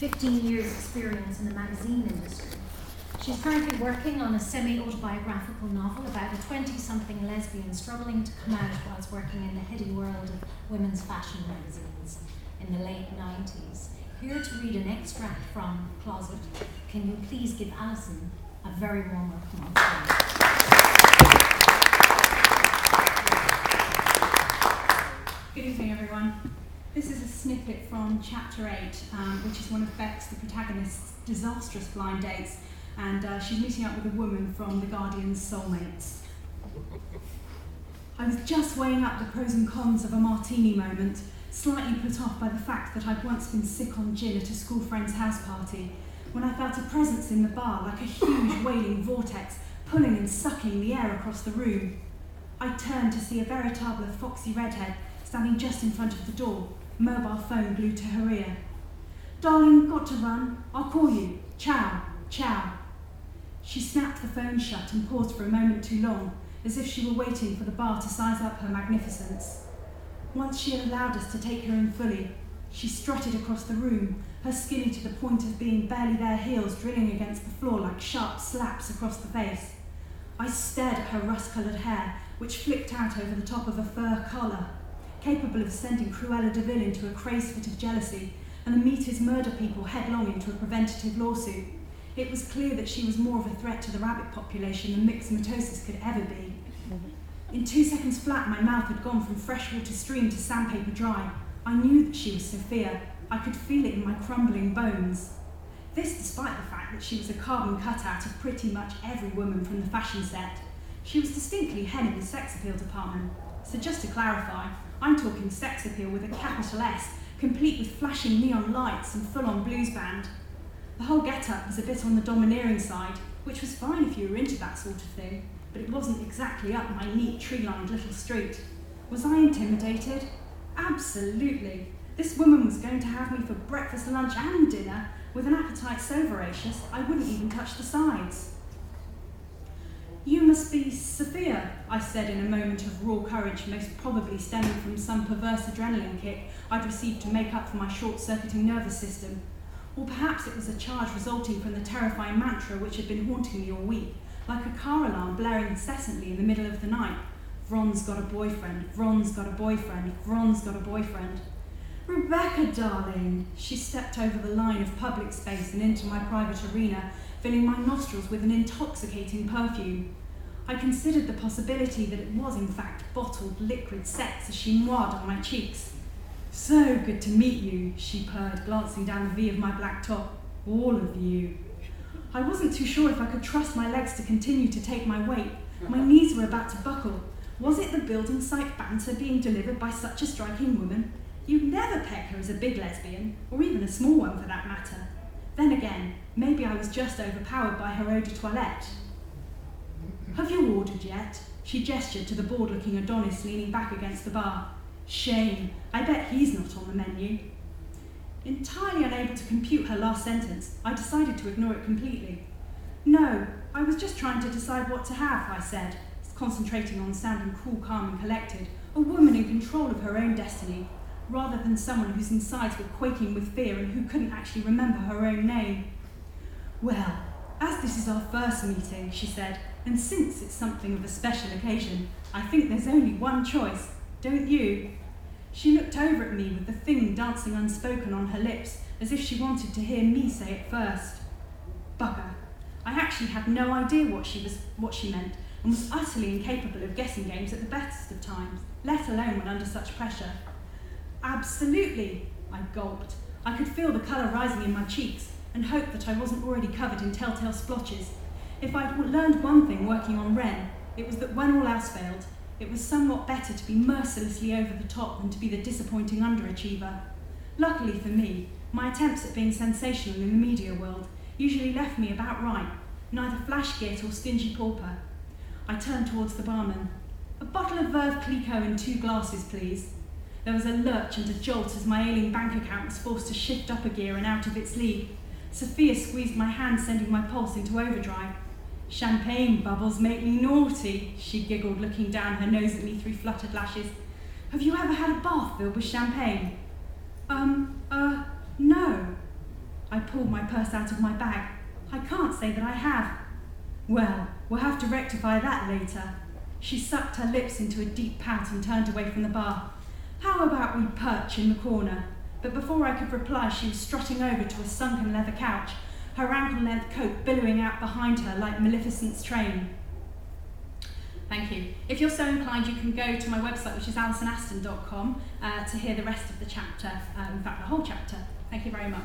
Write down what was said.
15 years' experience in the magazine industry. She's currently working on a semi-autobiographical novel about a 20-something lesbian struggling to come out whilst working in the heady world of women's fashion magazines in the late 90s. Here to read an extract from Closet, can you please give Alison a very warm welcome on stage? Good evening, everyone. This is a snippet from Chapter 8, which is one of Beck's, the protagonist's, disastrous blind dates, and she's meeting up with a woman from The Guardian's Soulmates. I was just weighing up the pros and cons of a martini moment, slightly put off by the fact that I'd once been sick on gin at a school friend's house party, when I felt a presence in the bar like a huge wailing vortex, pulling and sucking the air across the room. I turned to see a veritable foxy redhead standing just in front of the door, mobile phone glued to her ear. "Darling, got to run. I'll call you. Ciao, ciao." She snapped the phone shut and paused for a moment too long, as if she were waiting for the bar to size up her magnificence. Once she had allowed us to take her in fully, she strutted across the room, her skinny to the point of being barely there heels drilling against the floor like sharp slaps across the face. I stared at her rust-coloured hair, which flicked out over the top of a fur collar, capable of sending Cruella de Vil into a crazy fit of jealousy and the Meters murder people headlong into a preventative lawsuit. It was clear that she was more of a threat to the rabbit population than myxomatosis could ever be. In 2 seconds flat, my mouth had gone from freshwater stream to sandpaper dry. I knew that she was Sophia. I could feel it in my crumbling bones. This despite the fact that she was a carbon cutout of pretty much every woman from the fashion set. She was distinctly head in the sex appeal department. So just to clarify, I'm talking sex appeal with a capital S, complete with flashing neon lights and full-on blues band. The whole get-up was a bit on the domineering side, which was fine if you were into that sort of thing, but it wasn't exactly up my neat tree-lined little street. Was I intimidated? Absolutely. This woman was going to have me for breakfast, lunch and dinner, with an appetite so voracious I wouldn't even touch the sides. "You must be Sophia," I said in a moment of raw courage, most probably stemming from some perverse adrenaline kick I'd received to make up for my short-circuiting nervous system. Or perhaps it was a charge resulting from the terrifying mantra which had been haunting me all week, like a car alarm blaring incessantly in the middle of the night. "Vron's got a boyfriend, Vron's got a boyfriend, Vron's got a boyfriend." "Rebecca, darling." She stepped over the line of public space and into my private arena, filling my nostrils with an intoxicating perfume. I considered the possibility that it was in fact bottled liquid sex as she moied on my cheeks. "So good to meet you," she purred, glancing down the V of my black top. "All of you." I wasn't too sure if I could trust my legs to continue to take my weight. My knees were about to buckle. Was it the building site banter being delivered by such a striking woman? You'd never peg her as a big lesbian, or even a small one for that matter. Then again, maybe I was just overpowered by her eau de toilette. "Have you ordered yet?" She gestured to the bored-looking Adonis leaning back against the bar. "Shame, I bet he's not on the menu." Entirely unable to compute her last sentence, I decided to ignore it completely. "No, I was just trying to decide what to have," I said, concentrating on sounding cool, calm and collected, a woman in control of her own destiny, rather than someone whose insides were quaking with fear and who couldn't actually remember her own name. "Well, as this is our first meeting," she said, "and since it's something of a special occasion, I think there's only one choice, don't you?" She looked over at me with the thing dancing unspoken on her lips, as if she wanted to hear me say it first. Bugger. I actually had no idea what she meant, and was utterly incapable of guessing games at the best of times, let alone when under such pressure. "Absolutely," I gulped. I could feel the colour rising in my cheeks, and hoped that I wasn't already covered in telltale splotches. If I'd learned one thing working on Wren, it was that when all else failed, it was somewhat better to be mercilessly over the top than to be the disappointing underachiever. Luckily for me, my attempts at being sensational in the media world usually left me about right, neither flash git or stingy pauper. I turned towards the barman. "A bottle of Veuve Clicquot and 2 glasses, please." There was a lurch and a jolt as my ailing bank account was forced to shift up a gear and out of its league. Sophia squeezed my hand, sending my pulse into overdrive. "Champagne bubbles make me naughty," she giggled, looking down her nose at me through fluttered lashes. "Have you ever had a bath filled with champagne?" No." I pulled my purse out of my bag. I can't say that I have. Well, we'll have to rectify that later. She sucked her lips into a deep pout and turned away from the bar. How about we perch in the corner? But before I could reply, she was strutting over to a sunken leather couch, her ankle-length coat billowing out behind her like Maleficent's train. Thank you. If you're so inclined, you can go to my website, which is alisonaston.com, to hear the rest of the chapter, in fact, the whole chapter. Thank you very much.